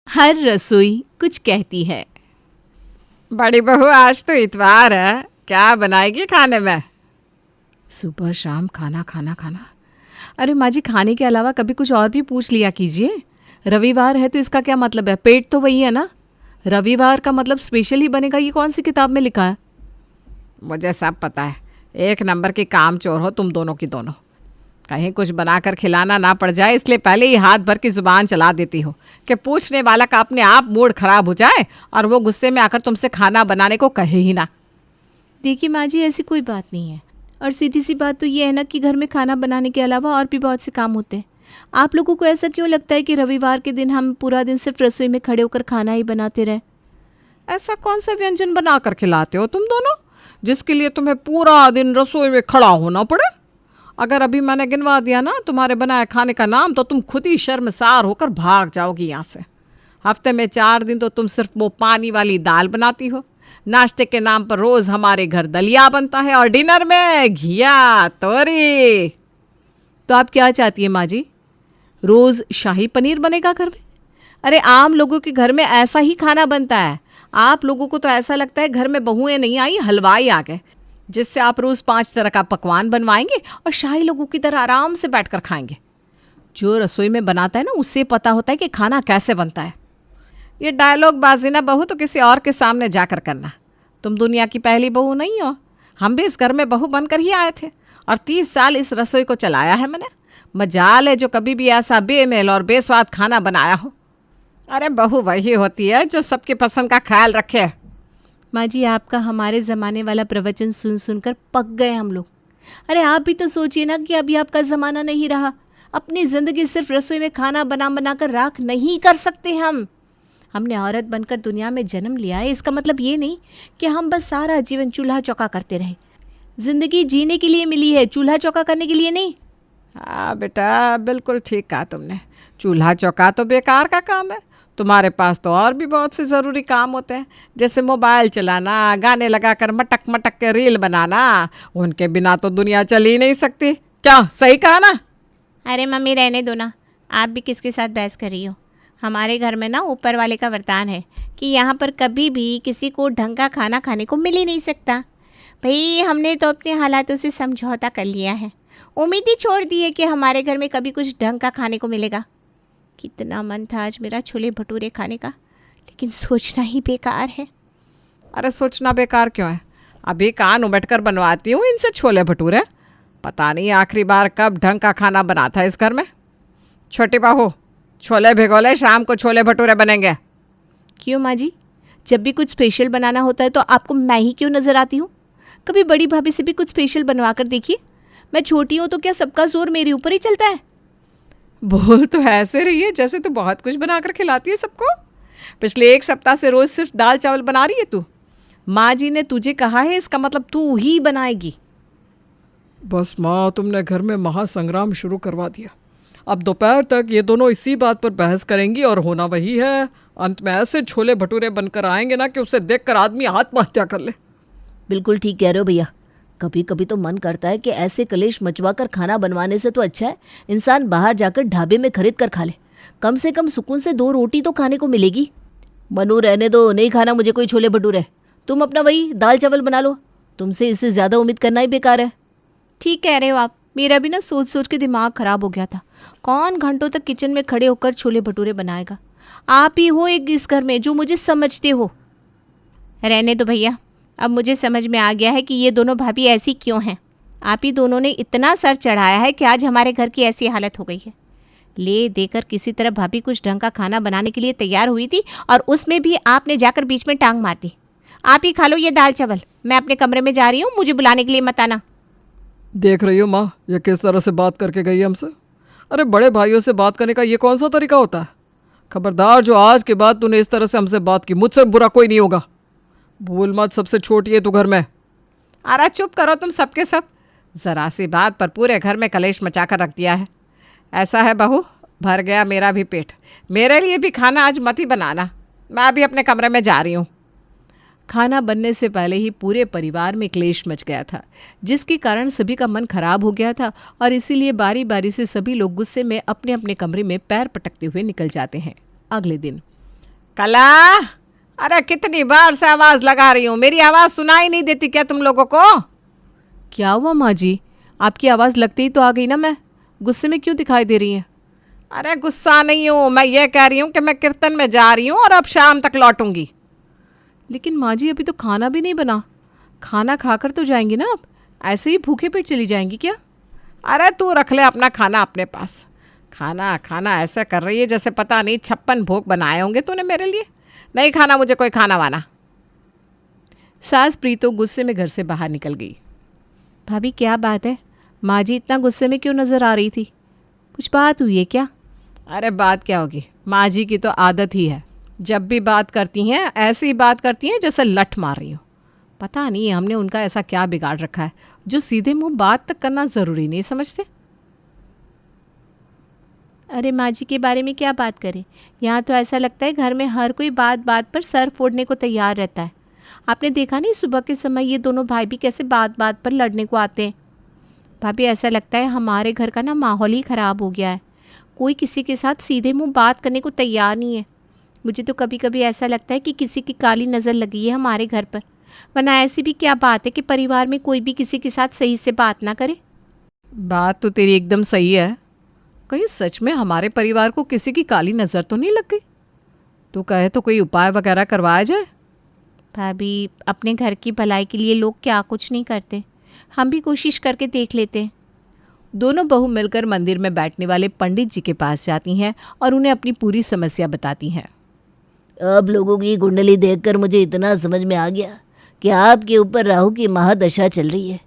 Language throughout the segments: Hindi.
हर रसोई कुछ कहती है। बड़ी बहू, आज तो इतवार है, क्या बनाएगी खाने में? सुबह शाम खाना खाना खाना। अरे माँ जी, खाने के अलावा कभी कुछ और भी पूछ लिया कीजिए। रविवार है तो इसका क्या मतलब है? पेट तो वही है ना। रविवार का मतलब स्पेशल ही बनेगा, ये कौन सी किताब में लिखा है? मुझे सब पता है, एक नंबर की काम चोर हो तुम दोनों की दोनों। कहीं कुछ बनाकर खिलाना ना पड़ जाए इसलिए पहले ही हाथ भर की जुबान चला देती हो कि पूछने वाला का अपने आप मूड खराब हो जाए और वो गुस्से में आकर तुमसे खाना बनाने को कहे ही ना। देखिए माँ जी, ऐसी कोई बात नहीं है। और सीधी सी बात तो ये है ना कि घर में खाना बनाने के अलावा और भी बहुत से काम होते हैं। आप लोगों को ऐसा क्यों लगता है कि रविवार के दिन हम पूरा दिन सिर्फ रसोई में खड़े होकर खाना ही बनाते रहे? ऐसा कौन सा व्यंजन बनाकर खिलाते हो तुम दोनों जिसके लिए तुम्हें पूरा दिन रसोई में खड़ा होना पड़े? अगर अभी मैंने गिनवा दिया ना तुम्हारे बनाए खाने का नाम तो तुम खुद ही शर्मसार होकर भाग जाओगी यहाँ से। हफ्ते में 4 दिन तो तुम सिर्फ वो पानी वाली दाल बनाती हो। नाश्ते के नाम पर रोज हमारे घर दलिया बनता है और डिनर में घिया तोरी। तो आप क्या चाहती है माँ जी? रोज़ शाही पनीर बनेगा घर में? अरे आम लोगों के घर में ऐसा ही खाना बनता है। आप लोगों को तो ऐसा लगता है घर में बहुएं नहीं आई, हलवाई आ गए, जिससे आप रोज़ 5 तरह का पकवान बनवाएंगे और शाही लोगों की तरह आराम से बैठकर खाएंगे। जो रसोई में बनाता है ना, उससे पता होता है कि खाना कैसे बनता है। ये डायलॉग बाजी ना बहू तो किसी और के सामने जाकर करना। तुम दुनिया की पहली बहू नहीं हो। हम भी इस घर में बहू बनकर ही आए थे और 30 साल इस रसोई को चलाया है मैंने। मजाल है जो कभी भी ऐसा बेमेल और बेस्वाद खाना बनाया हो। अरे बहू वही होती है जो सबकी पसंद का ख्याल रखे। माँ जी, आपका हमारे ज़माने वाला प्रवचन सुन सुनकर पक गए हम लोग। अरे आप भी तो सोचिए ना कि अभी आपका ज़माना नहीं रहा। अपनी ज़िंदगी सिर्फ रसोई में खाना बना बना कर राख नहीं कर सकते हम। हमने औरत बनकर दुनिया में जन्म लिया है, इसका मतलब ये नहीं कि हम बस सारा जीवन चूल्हा चौका करते रहे। ज़िंदगी जीने के लिए मिली है, चूल्हा चौका करने के लिए नहीं। हाँ बेटा, बिल्कुल ठीक कहा तुमने। चूल्हा चौका तो बेकार का काम है। तुम्हारे पास तो और भी बहुत से ज़रूरी काम होते हैं, जैसे मोबाइल चलाना, गाने लगाकर मटक मटक के रील बनाना। उनके बिना तो दुनिया चल ही नहीं सकती। क्या सही कहा ना? अरे मम्मी रहने दो ना, आप भी किसके साथ बहस कर रही हो? हमारे घर में ना ऊपर वाले का वरदान है कि यहाँ पर कभी भी किसी को ढंग का खाना खाने को मिल ही नहीं सकता। भाई हमने तो अपने हालातों से समझौता कर लिया है। उम्मीद ही छोड़ दी है कि हमारे घर में कभी कुछ ढंग का खाने को मिलेगा। कितना मन था आज मेरा छोले भटूरे खाने का, लेकिन सोचना ही बेकार है। अरे सोचना बेकार क्यों है? अभी कान उमट कर बनवाती हूँ इनसे छोले भटूरे। पता नहीं आखिरी बार कब ढंग का खाना बना था इस घर में। छोटी बहू, छोले भिगोले, शाम को छोले भटूरे बनेंगे। क्यों माँ जी? जब भी कुछ स्पेशल बनाना होता है तो आपको मैं ही क्यों नज़र आती हूँ? कभी बड़ी भाभी से भी कुछ स्पेशल बनवा कर देखिए। मैं छोटी हूँ तो क्या सबका जोर मेरे ऊपर ही चलता है? बोल तो ऐसे रही है जैसे तू बहुत कुछ बनाकर खिलाती है सबको। पिछले 1 सप्ताह से रोज़ सिर्फ दाल चावल बना रही है तू। माँ जी ने तुझे कहा है, इसका मतलब तू ही बनाएगी। बस माँ, तुमने घर में महासंग्राम शुरू करवा दिया। अब दोपहर तक ये दोनों इसी बात पर बहस करेंगी और होना वही है। अंत में ऐसे छोले भटूरे बनकर आएंगे ना कि उसे देखकर आदमी आत्महत्या कर ले। बिल्कुल ठीक कह रहे हो भैया। कभी कभी तो मन करता है कि ऐसे कलेश मचवा कर खाना बनवाने से तो अच्छा है इंसान बाहर जाकर ढाबे में खरीद कर खा ले। कम से कम सुकून से 2 रोटी तो खाने को मिलेगी। मनु रहने दो, नहीं खाना मुझे कोई छोले भटूरे। तुम अपना वही दाल चावल बना लो। तुमसे इससे ज़्यादा उम्मीद करना ही बेकार है। ठीक कह रहे हो आप। मेरा भी ना सोच सोच के दिमाग ख़राब हो गया था। कौन घंटों तक किचन में खड़े होकर छोले भटूरे बनाएगा? आप ही हो एक इस घर में जो मुझे समझते हो। रहने दो भैया, अब मुझे समझ में आ गया है कि ये दोनों भाभी ऐसी क्यों हैं। आप ही दोनों ने इतना सर चढ़ाया है कि आज हमारे घर की ऐसी हालत हो गई है। ले देकर किसी तरह भाभी कुछ ढंग का खाना बनाने के लिए तैयार हुई थी और उसमें भी आपने जाकर बीच में टांग मार दी। आप ही खा लो ये दाल चावल, मैं अपने कमरे में जा रही हूँ, मुझे बुलाने के लिए मत आना। देख रही हो माँ, ये किस तरह से बात करके गई हमसे। अरे बड़े भाइयों से बात करने का ये कौन सा तरीका होता है? खबरदार, जो आज के बाद तूने इस तरह से हमसे बात की, मुझसे बुरा कोई नहीं होगा। भूल मत, सबसे छोटी है तू घर में। अरे चुप करो तुम सबके सब। ज़रा सी बात पर पूरे घर में कलेश मचाकर रख दिया है। ऐसा है बहू, भर गया मेरा भी पेट। मेरे लिए भी खाना आज मत ही बनाना। मैं अभी अपने कमरे में जा रही हूँ। खाना बनने से पहले ही पूरे परिवार में क्लेश मच गया था, जिसके कारण सभी का मन खराब हो गया था और इसीलिए बारी बारी से सभी लोग गुस्से में अपने अपने कमरे में पैर पटकते हुए निकल जाते हैं। अगले दिन कला, अरे कितनी बार से आवाज लगा रही हूँ, मेरी आवाज सुनाई नहीं देती क्या तुम लोगों को? क्या हुआ माँ जी? आपकी आवाज़ लगते ही तो आ गई ना। मैं गुस्से में क्यों दिखाई दे रही है? अरे गुस्सा नहीं हूँ, मैं ये कह रही हूँ कि मैं कीर्तन में जा रही हूँ और अब शाम तक लौटूंगी। लेकिन माँ जी अभी तो खाना भी नहीं बना। खाना खाकर तो जाएंगी ना आप? ऐसे ही भूखे पेट चली जाएंगी क्या? अरे तू रख ले अपना खाना अपने पास। खाना खाना ऐसा कर रही है जैसे पता नहीं 56 भोग बनाए होंगे तूने मेरे लिए। नहीं खाना मुझे कोई खाना वाना। सास प्रीतो गुस्से में घर से बाहर निकल गई। भाभी क्या बात है? माँ जी इतना गुस्से में क्यों नज़र आ रही थी? कुछ बात हुई है क्या? अरे बात क्या होगी, माँ जी की तो आदत ही है, जब भी बात करती हैं ऐसी ही बात करती हैं जैसे लठ मार रही हो। पता नहीं हमने उनका ऐसा क्या बिगाड़ रखा है जो सीधे मुंह बात तक करना ज़रूरी नहीं समझते। अरे माँ जी के बारे में क्या बात करें, यहाँ तो ऐसा लगता है घर में हर कोई बात बात पर सर फोड़ने को तैयार रहता है। आपने देखा नहीं सुबह के समय ये दोनों भाई भी कैसे बात बात पर लड़ने को आते हैं। भाभी ऐसा लगता है हमारे घर का ना माहौल ही ख़राब हो गया है। कोई किसी के साथ सीधे मुंह बात करने को तैयार नहीं है। मुझे तो कभी कभी ऐसा लगता है कि किसी की काली नज़र लगी है हमारे घर पर। वरना ऐसी भी क्या बात है कि परिवार में कोई भी किसी के साथ सही से बात ना करे। बात तो तेरी एकदम सही है। कहीं सच में हमारे परिवार को किसी की काली नज़र तो नहीं लग गई? तू कहे तो कोई उपाय वगैरह करवाया जाए। भाभी अपने घर की भलाई के लिए लोग क्या कुछ नहीं करते, हम भी कोशिश करके देख लेते हैं। दोनों बहू मिलकर मंदिर में बैठने वाले पंडित जी के पास जाती हैं और उन्हें अपनी पूरी समस्या बताती हैं। अब लोगों की कुंडली देखकर मुझे इतना समझ में आ गया कि आपके ऊपर राहु की महादशा चल रही है।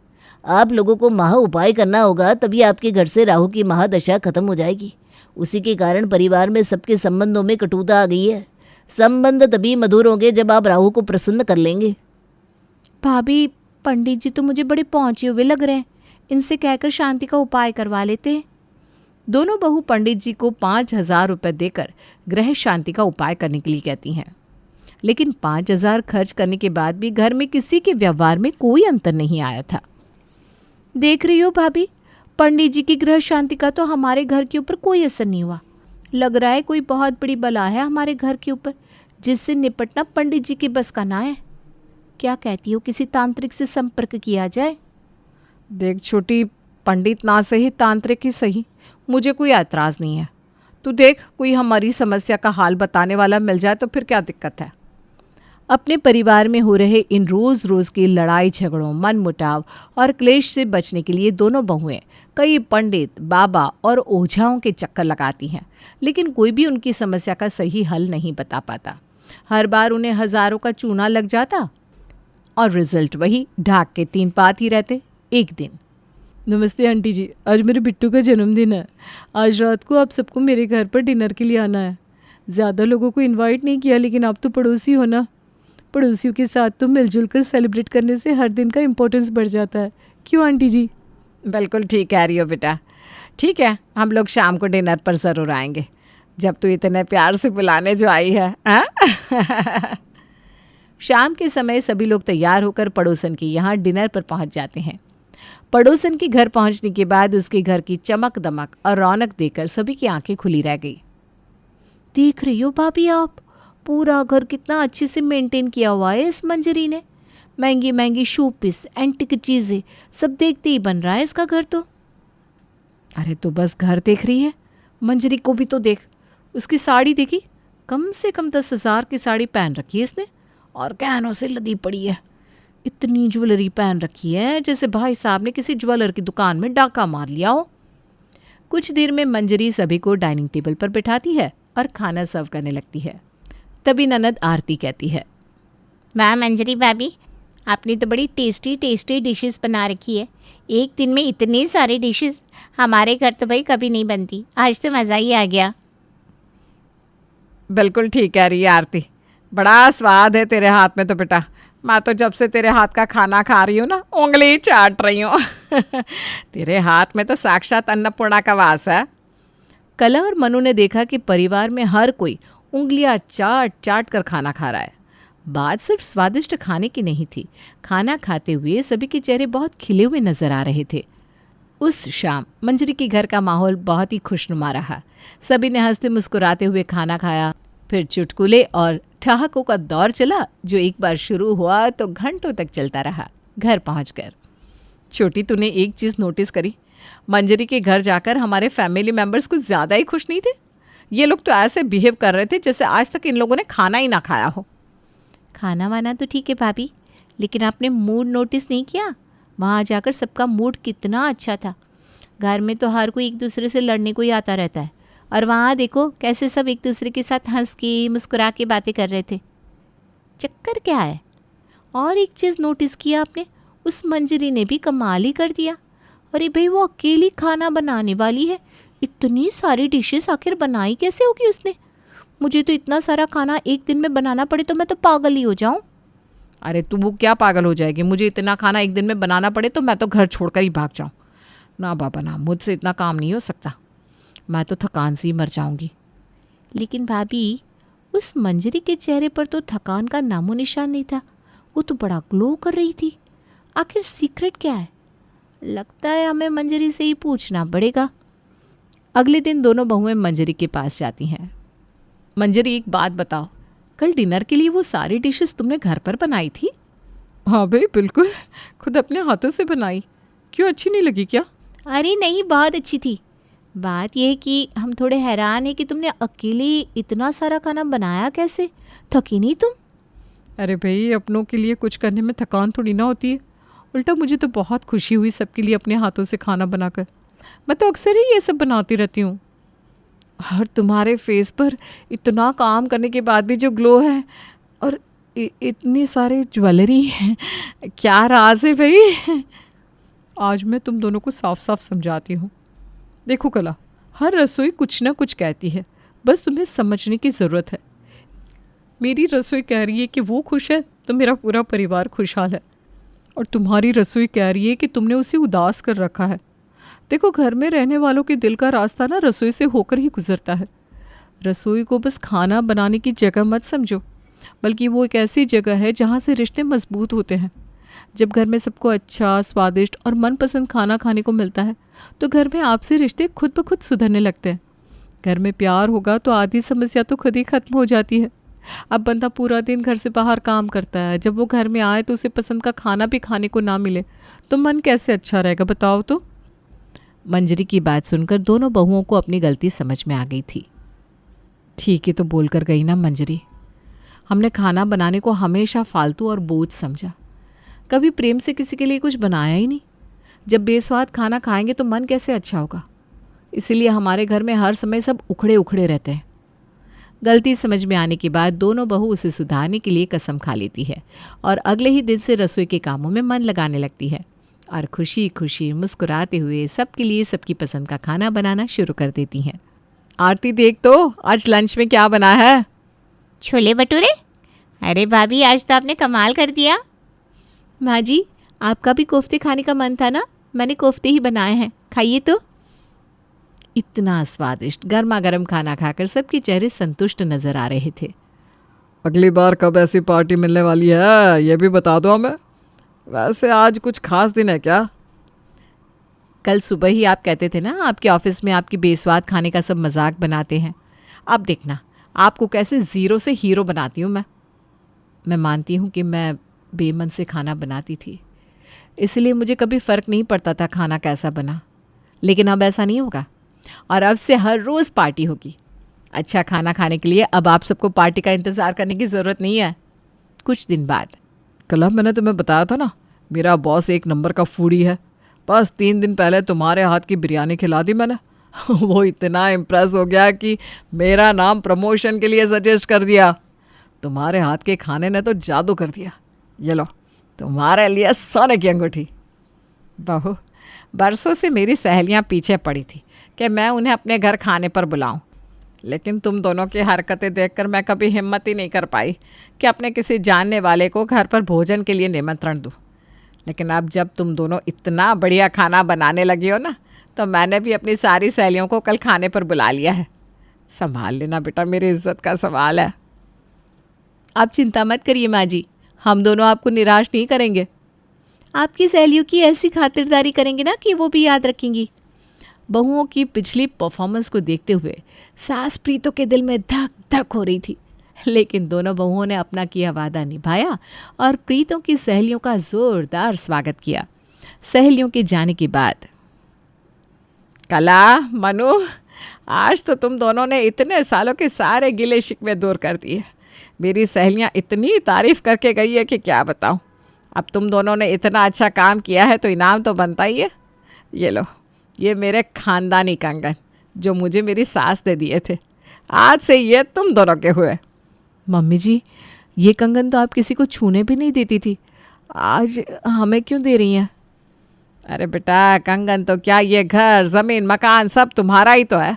आप लोगों को महा उपाय करना होगा, तभी आपके घर से राहु की महादशा खत्म हो जाएगी। उसी के कारण परिवार में सबके संबंधों में कटुता आ गई है। संबंध तभी मधुर होंगे जब आप राहु को प्रसन्न कर लेंगे। भाभी पंडित जी तो मुझे बड़े पहुँचे हुए लग रहे हैं, इनसे कहकर शांति का उपाय करवा लेते हैं। दोनों बहू पंडित जी को 5,000 रुपये देकर ग्रह शांति का उपाय करने के लिए कहती हैं। लेकिन 5,000 खर्च करने के बाद भी घर में किसी के व्यवहार में कोई अंतर नहीं आया था। देख रही हो भाभी, पंडित जी की ग्रह शांति का तो हमारे घर के ऊपर कोई असर नहीं हुआ। लग रहा है कोई बहुत बड़ी बला है हमारे घर के ऊपर, जिससे निपटना पंडित जी के बस का ना है। क्या कहती हो, किसी तांत्रिक से संपर्क किया जाए? देख छोटी, पंडित ना सही तांत्रिक ही सही, मुझे कोई ऐतराज़ नहीं है। तू देख कोई हमारी समस्या का हाल बताने वाला मिल जाए तो फिर क्या दिक्कत है। अपने परिवार में हो रहे इन रोज़ रोज़ की लड़ाई झगड़ों, मनमुटाव और क्लेश से बचने के लिए दोनों बहुएं कई पंडित, बाबा और ओझाओं के चक्कर लगाती हैं, लेकिन कोई भी उनकी समस्या का सही हल नहीं बता पाता। हर बार उन्हें हज़ारों का चूना लग जाता और रिजल्ट वही, ढाक के 3 पात ही रहते। एक दिन, नमस्ते आंटी जी, आज मेरे बिट्टू का जन्मदिन है। आज रात को आप सबको मेरे घर पर डिनर के लिए आना है। ज़्यादा लोगों को इनवाइट नहीं किया, लेकिन आप तो पड़ोसी हो ना। पड़ोसियों के साथ तो मिलजुल कर सेलिब्रेट करने से हर दिन का इम्पोर्टेंस बढ़ जाता है। क्यों आंटी जी? बिल्कुल ठीक कह रही हो बेटा। ठीक है, हम लोग शाम को डिनर पर ज़रूर आएंगे, जब तू इतने प्यार से बुलाने जो आई है। शाम के समय सभी लोग तैयार होकर पड़ोसन के यहाँ डिनर पर पहुँच जाते हैं। पड़ोसन के घर पहुँचने के बाद उसके घर की चमक दमक और रौनक देखकर सभी की आंखें खुली रह गई। देख रही हो भाभी आप, पूरा घर कितना अच्छे से मेंटेन किया हुआ है इस मंजरी ने। महंगी महंगी शोपीस, एंटीक चीज़ें, सब देखते ही बन रहा है इसका घर तो। अरे तो बस घर देख रही है, मंजरी को भी तो देख। उसकी साड़ी देखी, कम से कम 10,000 की साड़ी पहन रखी है इसने और गहनों से लदी पड़ी है। इतनी ज्वेलरी पहन रखी है जैसे भाई साहब ने किसी ज्वेलर की दुकान में डाका मार लिया हो। कुछ देर में मंजरी सभी को डाइनिंग टेबल पर बिठाती है और खाना सर्व करने लगती है। तभी ननद आरती कहती है, वाह मंजरी भाभी, आपने तो बड़ी टेस्टी टेस्टी डिशेस बना रखी है। एक दिन में इतने सारे डिशेस हमारे घर तो भाई कभी नहीं बनती, आज तो मज़ा ही आ गया। बिल्कुल ठीक कह रही है आरती, बड़ा स्वाद है तेरे हाथ में तो बेटा। मैं तो जब से तेरे हाथ का खाना खा रही हूँ ना, उंगली चाट रही हूँ। तेरे हाथ में तो साक्षात अन्नपूर्णा का वास है। कला और मनु ने देखा कि परिवार में हर कोई उंगलियां चाट चाट कर खाना खा रहा है। बात सिर्फ स्वादिष्ट खाने की नहीं थी, खाना खाते हुए सभी के चेहरे बहुत खिले हुए नजर आ रहे थे। उस शाम मंजरी के घर का माहौल बहुत ही खुशनुमा रहा। सभी ने हंसते मुस्कुराते हुए खाना खाया, फिर चुटकुले और ठहाकों का दौर चला, जो एक बार शुरू हुआ तो घंटों तक चलता रहा। घर पहुंचकर छोटी, तूने एक चीज़ नोटिस करी? मंजरी के घर जाकर हमारे फैमिली मेंबर्स कुछ ज़्यादा ही खुश नहीं थे। ये लोग तो ऐसे बिहेव कर रहे थे जैसे आज तक इन लोगों ने खाना ही ना खाया हो। खाना वाना तो ठीक है भाभी, लेकिन आपने मूड नोटिस नहीं किया? वहाँ जाकर सबका मूड कितना अच्छा था। घर में तो हर कोई एक दूसरे से लड़ने को ही आता रहता है, और वहाँ देखो कैसे सब एक दूसरे के साथ हंस के मुस्कुरा के बातें कर रहे थे। चक्कर क्या है? और एक चीज़ नोटिस किया आपने? उस मंजरी ने भी कमाल ही कर दिया। अरे भाई, वो अकेली खाना बनाने वाली है, इतनी सारी डिशेस आखिर बनाई कैसे होगी उसने? मुझे तो इतना सारा खाना एक दिन में बनाना पड़े तो मैं तो पागल ही हो जाऊं। अरे तू वो क्या पागल हो जाएगी? मुझे इतना खाना एक दिन में बनाना पड़े तो मैं तो घर छोड़कर ही भाग जाऊं। ना बाबा ना, मुझसे इतना काम नहीं हो सकता। मैं तो थकान से ही मर जाऊंगी। लेकिन भाभी, उस मंजरी के चेहरे पर तो थकान का नामो निशान नहीं था। वो तो बड़ा ग्लो कर रही थी। आखिर सीक्रेट क्या है? लगता है हमें मंजरी से ही पूछना पड़ेगा। अगले दिन दोनों बहुएं मंजरी के पास जाती हैं। मंजरी, एक बात बताओ, कल डिनर के लिए वो सारी डिशेस तुमने घर पर बनाई थी? हाँ भाई बिल्कुल, खुद अपने हाथों से बनाई। क्यों, अच्छी नहीं लगी क्या? अरे नहीं, बहुत अच्छी थी। बात यह है कि हम थोड़े हैरान हैं कि तुमने अकेले इतना सारा खाना बनाया कैसे? थकी नहीं तुम? अरे भाई, अपनों के लिए कुछ करने में थकान थोड़ी ना होती है। उल्टा मुझे तो बहुत खुशी हुई सबके लिए अपने हाथों से खाना बनाकर। मैं तो अक्सर ही ये सब बनाती रहती हूँ। और तुम्हारे फेस पर इतना काम करने के बाद भी जो ग्लो है, और इतनी सारी ज्वेलरी है, क्या राज है भाई? आज मैं तुम दोनों को साफ साफ समझाती हूँ। देखो कला, हर रसोई कुछ ना कुछ कहती है, बस तुम्हें समझने की ज़रूरत है। मेरी रसोई कह रही है कि वो खुश है तो मेरा पूरा परिवार खुशहाल है, और तुम्हारी रसोई कह रही है कि तुमने उसे उदास कर रखा है। देखो, घर में रहने वालों के दिल का रास्ता ना रसोई से होकर ही गुजरता है। रसोई को बस खाना बनाने की जगह मत समझो, बल्कि वो एक ऐसी जगह है जहाँ से रिश्ते मजबूत होते हैं। जब घर में सबको अच्छा, स्वादिष्ट और मनपसंद खाना खाने को मिलता है तो घर में आपसी रिश्ते खुद ब खुद सुधरने लगते हैं। घर में प्यार होगा तो आधी समस्या तो खुद ही खत्म हो जाती है। अब बंदा पूरा दिन घर से बाहर काम करता है, जब वो घर में आए तो उसे पसंद का खाना भी खाने को ना मिले तो मन कैसे अच्छा रहेगा, बताओ तो। मंजरी की बात सुनकर दोनों बहुओं को अपनी गलती समझ में आ गई थी। ठीक है तो बोल कर गई ना मंजरी, हमने खाना बनाने को हमेशा फालतू और बोझ समझा, कभी प्रेम से किसी के लिए कुछ बनाया ही नहीं। जब बेस्वाद खाना खाएंगे तो मन कैसे अच्छा होगा? इसीलिए हमारे घर में हर समय सब उखड़े उखड़े रहते हैं। गलती समझ में आने के बाद दोनों बहू उसे सुधारने के लिए कसम खा लेती है और अगले ही दिन से रसोई के कामों में मन लगाने लगती है और खुशी खुशी मुस्कुराते हुए सबके लिए सबकी पसंद का खाना बनाना शुरू कर देती हैं। आरती, देख तो आज लंच में क्या बना है। छोले भटूरे? अरे भाभी, आज तो आपने कमाल कर दिया। माँ जी, आपका भी कोफ्ते खाने का मन था ना, मैंने कोफ्ते ही बनाए हैं, खाइए तो। इतना स्वादिष्ट गर्मा गर्म खाना खाकर सबके चेहरे संतुष्ट नजर आ रहे थे। अगली बार कब ऐसी पार्टी मिलने वाली है ये भी बता दो हमें। वैसे आज कुछ खास दिन है क्या? कल सुबह ही आप कहते थे ना आपके ऑफिस में आपकी बेस्वाद खाने का सब मजाक बनाते हैं। अब देखना आपको कैसे ज़ीरो से हीरो बनाती हूँ मैं मानती हूँ कि मैं बेमन से खाना बनाती थी, इसलिए मुझे कभी फ़र्क नहीं पड़ता था खाना कैसा बना, लेकिन अब ऐसा नहीं होगा और अब से हर रोज़ पार्टी होगी। अच्छा खाना खाने के लिए अब आप सबको पार्टी का इंतज़ार करने की ज़रूरत नहीं है। कुछ दिन बाद, कल मैंने तुम्हें बताया था ना मेरा बॉस एक नंबर का फूडी है। बस 3 दिन पहले तुम्हारे हाथ की बिरयानी खिला दी मैंने। वो इतना इम्प्रेस हो गया कि मेरा नाम प्रमोशन के लिए सजेस्ट कर दिया। तुम्हारे हाथ के खाने ने तो जादू कर दिया। ये लो तुम्हारे लिए सोने की अंगूठी। बहू, बरसों से मेरी सहेलियां पीछे पड़ी थी कि मैं उन्हें अपने घर खाने पर बुलाऊं, लेकिन तुम दोनों की हरकतें देखकर मैं कभी हिम्मत ही नहीं कर पाई कि अपने किसी जानने वाले को घर पर भोजन के लिए निमंत्रण दूं। लेकिन अब जब तुम दोनों इतना बढ़िया खाना बनाने लगी हो ना, तो मैंने भी अपनी सारी सहेलियों को कल खाने पर बुला लिया है। संभाल लेना बेटा, मेरी इज्जत का सवाल है। आप चिंता मत करिए माँ जी, हम दोनों आपको निराश नहीं करेंगे। आपकी सहेलियों की ऐसी खातिरदारी करेंगे ना कि वो भी याद रखेंगी। बहुओं की पिछली परफॉर्मेंस को देखते हुए सास प्रीतो के दिल में धक धक हो रही थी लेकिन दोनों बहुओं ने अपना किया वादा निभाया और प्रीतों की सहेलियों का जोरदार स्वागत किया। सहेलियों के जाने के बाद कला, मनु, आज तो तुम दोनों ने इतने सालों के सारे गिले शिकवे दूर कर दिए। मेरी सहेलियां इतनी तारीफ करके गई है कि क्या बताऊं। अब तुम दोनों ने इतना अच्छा काम किया है तो इनाम तो बनता ही है। ये लो, ये मेरे खानदानी कंगन जो मुझे मेरी सास दे दिए थे, आज से ये तुम दोनों के हुए। मम्मी जी, ये कंगन तो आप किसी को छूने भी नहीं देती थी, आज हमें क्यों दे रही हैं? अरे बेटा, कंगन तो क्या, ये घर, ज़मीन, मकान सब तुम्हारा ही तो है।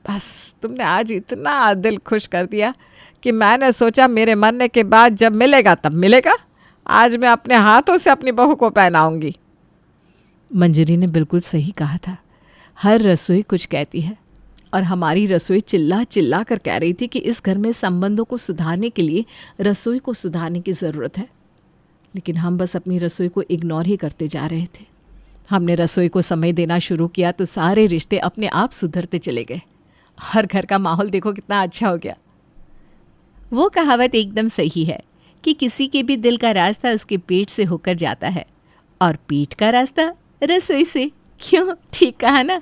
बस तुमने आज इतना दिल खुश कर दिया कि मैंने सोचा मेरे मरने के बाद जब मिलेगा तब मिलेगा। आज मैं अपने हाथों से अपनी बहू को पहनाऊंगी। मंजरी ने बिल्कुल सही कहा था। हर रसोई कुछ कहती है और हमारी रसोई चिल्ला चिल्ला कर कह रही थी कि इस घर में संबंधों को सुधारने के लिए रसोई को सुधारने की ज़रूरत है। लेकिन हम बस अपनी रसोई को इग्नोर ही करते जा रहे थे। हमने रसोई को समय देना शुरू किया तो सारे रिश्ते अपने आप सुधरते चले गए। हर घर का माहौल देखो कितना अच्छा हो गया। वो कहावत एकदम सही है कि किसी के भी दिल का रास्ता उसके पेट से होकर जाता है और पेट का रास्ता रसोई से। क्यों, ठीक कहा ना?